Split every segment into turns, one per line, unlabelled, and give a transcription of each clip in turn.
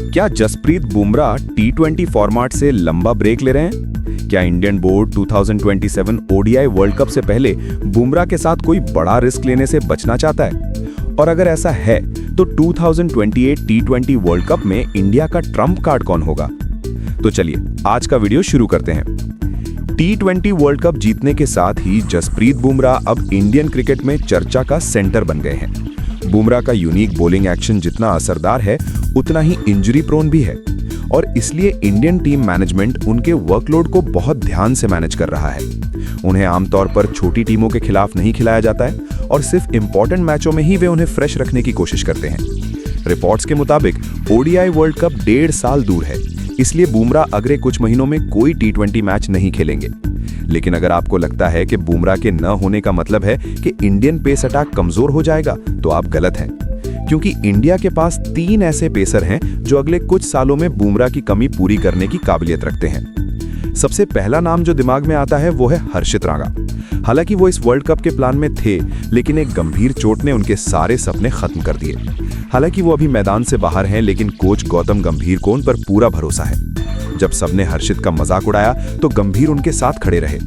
क्या जसप्रीत बुमराह टी20 फॉर्मेट से लंबा ब्रेक ले रहे हैं? क्या Indian board 2027 ODI world cup से पहले बुमराह के साथ कोई बड़ा रिस्क लेने से बचना चाहता है? और अगर ऐसा है तो 2028 टी20 वर्ल्ड कप में इंडिया का ट्रम्प कार्ड कौन होगा? तो चलिए आज का वीडियो शुरू करते हैं। टी20 वर्ल्ड कप जीतने के साथ ही जसप्रीत बुमराह अब इंडियन क्रिकेट में चर्चा का सेंटर बन गए हैं। बुमराह का यूनिक बॉलिंग एक्शन जितना असरदार है उतना ही इंजरी प्रोन भी है और इसलिए इंडियन टीम मैनेजमेंट उनके वर्कलोड को बहुत ध्यान से मैनेज कर रहा है। उन्हें आमतौर पर छोटी टीमों के खिलाफ नहीं खिलाया जाता है और सिर्फ इंपॉर्टेंट मैचों में ही वे उन्हें फ्रेश रखने की कोशिश करते हैं। रिपोर्ट्स के मुताबिक ओडीआई वर्ल्ड कप 1.5 साल दूर है, इसलिए बुमराह अगले कुछ महीनों में कोई टी20 मैच नहीं खेलेंगे। लेकिन अगर आपको लगता है कि बुमराह के न होने का मतलब है कि इंडियन पेस अटैक कमजोर हो जाएगा, तो आप गलत हैं, क्योंकि इंडिया के पास 3 ऐसे पेसर हैं जो अगले कुछ सालों में बुमराह की कमी पूरी करने की काबिलियत रखते हैं। सबसे पहला नाम जो दिमाग में आता है वो है हर्षित राणा। हालांकि वो इस वर्ल्ड कप के प्लान में थे, लेकिन एक गंभीर चोट ने उनके सारे सपने खत्म कर दिए। हालांकि वो अभी मैदान से बाहर हैं, लेकिन कोच गौतम गंभीर को उन पर पूरा भरोसा है। जब सबने हर्षित का मजाक उड़ाया तो गंभीर उनके साथ खड़े रहे।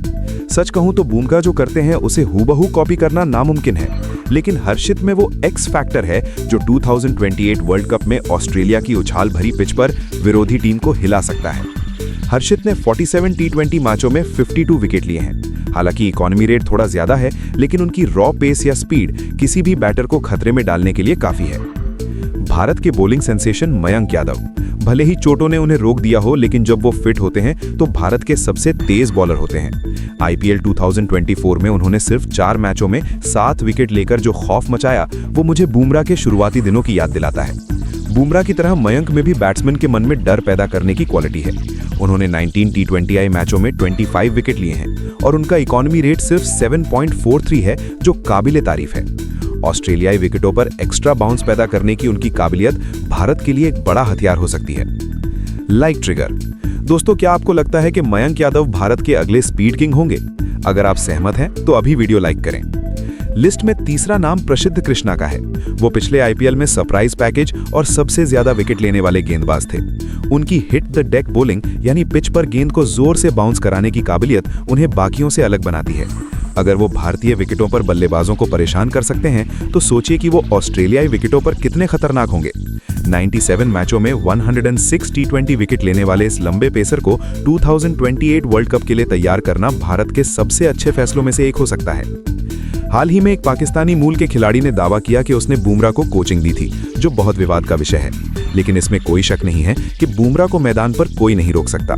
सच कहूं तो बुमराह जो करते हैं उसे हूबहू कॉपी करना नामुमकिन है, लेकिन हर्षित में वो एक्स फैक्टर है जो 2028 वर्ल्ड कप में ऑस्ट्रेलिया की उछाल भरी पिच पर विरोधी टीम को हिला सकता है। हर्षित ने 47 टी20 मैचों में 52 विकेट लिए हैं। हालांकि इकोनॉमी रेट थोड़ा ज्यादा है, लेकिन उनकी रॉ पेस या स्पीड किसी भी बैटर को खतरे में डालने के लिए काफी है। भारत के बॉलिंग सेंसेशन मयंक यादव, भले ही चोटों ने उन्हें रोक दिया हो, लेकिन जब वो फिट होते हैं तो भारत के सबसे तेज बॉलर होते हैं। आईपीएल 2024 में उन्होंने सिर्फ 4 मैचों में 7 विकेट लेकर जो खौफ मचाया, वो मुझे बुमराह के शुरुआती दिनों की याद दिलाता है। बुमराह की तरह मयंक में भी बैट्समैन के मन में डर पैदा करने की क्वालिटी है। उन्होंने 19 टी20 मैचों में 25 विकेट लिए हैं और उनका इकोनॉमी रेट सिर्फ 7.43 है, जो काबिले तारीफ है। ऑस्ट्रेलियाई विकेटों पर एक्स्ट्रा बाउंस पैदा करने की उनकी काबिलियत भारत के लिए एक बड़ा हथियार हो सकती है। Like trigger. दोस्तों, क्या आपको लगता है कि मयंक यादव भारत के अगले स्पीड किंग होंगे? अगर आप सहमत हैं तो अभी वीडियो लाइक करें। लिस्ट में तीसरा नाम प्रसिद्ध कृष्णा का है। वो पिछले आईपीएल में सरप्राइज पैकेज और सबसे ज्यादा विकेट लेने वाले गेंदबाज थे। उनकी हिट द डेक बॉलिंग यानी पिच पर गेंद को जोर से बाउंस कराने की काबिलियत उन्हें बाकियों से अलग बनाती है। अगर वो भारतीय विकेटों पर बल्लेबाजों को परेशान कर सकते हैं, तो सोचिए कि वो ऑस्ट्रेलियाई विकेटों पर कितने खतरनाक होंगे। 97 मैचों में 106 टी20 विकेट लेने वाले इस लंबे पेसर को 2028 वर्ल्ड कप के लिए तैयार करना भारत के सबसे अच्छे फैसलों में से एक हो सकता है। हाल ही में एक पाकिस्तानी मूल के खिलाड़ी ने दावा किया कि उसने बुमराह को कोचिंग दी थी, जो बहुत विवाद का विषय है, लेकिन इसमें कोई शक नहीं है कि बुमराह को मैदान पर कोई नहीं रोक सकता।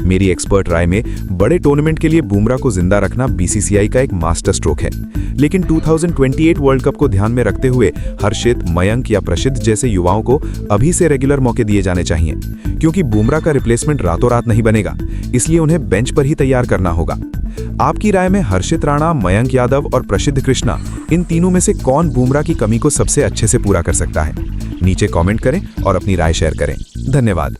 मेरी एक्सपर्ट राय में बड़े टूर्नामेंट के लिए बुमराह को जिंदा रखना बीसीसीआई का एक मास्टर स्ट्रोक है, लेकिन 2028 वर्ल्ड कप को ध्यान में रखते हुए हर्षित, मयंक या प्रसिद्ध जैसे युवाओं को अभी से रेगुलर मौके दिए जाने चाहिए, क्योंकि बुमराह का रिप्लेसमेंट रातों रात नहीं बनेगा, इसलिए उन्हें बेंच पर ही तैयार करना होगा। आपकी राय में हर्षित राणा, मयंक यादव और प्रसिद्ध कृष्णा, इन तीनों में से कौन बुमराह की कमी को सबसे अच्छे से पूरा कर सकता है? नीचे कमेंट करें और अपनी राय शेयर करें। धन्यवाद।